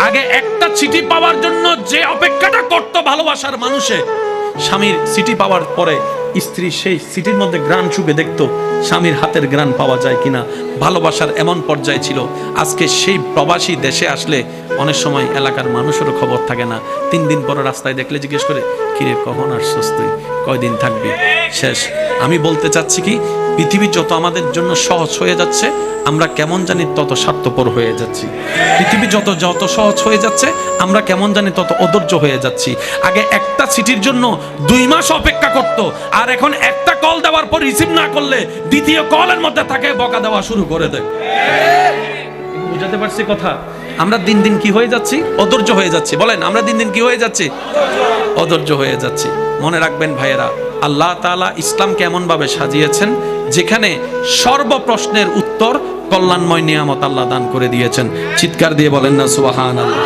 আগে একটা চিঠি পাওয়ার জন্য যে অপেক্ষাটা করতো ভালোবাসার মানুষে, স্বামীর চিঠি পাওয়ার পরে স্ত্রী সেই চিঠির মধ্যে ঘ্রাণ শুকে দেখতো স্বামীর হাতের ঘ্রাণ পাওয়া যায় কিনা। ভালোবাসার এমন পর্যায়ে ছিল। আজকে সেই প্রবাসী দেশে আসলে অনেক সময় এলাকার মানুষেরও খবর থাকে না। 3 দিন পরে রাস্তায় দেখলে জিজ্ঞেস করে, কিরে কখন আসছস তুই, কয়দিন থাকবি, শেষ। আমি বলতে চাচ্ছি কি, পৃথিবী যত আমাদের জন্য সহজ হয়ে যাচ্ছে, আমরা কেমন জানি তত স্বার্থপর হয়ে যাচ্ছি। পৃথিবী যত যত সহজ হয়ে যাচ্ছে, আমরা কেমন জানি তত অধৈর্য হয়ে যাচ্ছি। আগে একটা চিঠির জন্য 2 মাস অপেক্ষা করত, আর এখন একটা কল দেওয়ার পর রিসিভ না করলে দ্বিতীয় কলের মধ্যে তাকে বকা দেওয়া শুরু করে দেয়। বুঝাতে পারছি কথা? আমরা দিন দিন কি হয়ে যাচ্ছি? অধৈর্য হয়ে যাচ্ছি। বলেন, আমরা দিন দিন কি হয়ে যাচ্ছি? অধৈর্য হয়ে যাচ্ছি। মনে রাখবেন ভাইয়েরা, আল্লাহ তাআলা ইসলামকে এমন ভাবে সাজিয়েছেন যেখানে সর্বপ্রশ্নের উত্তর কল্যাণময় নিয়ামত আল্লাহ দান করে দিয়েছেন। চিৎকার দিয়ে বলেন না সুবহানাল্লাহ।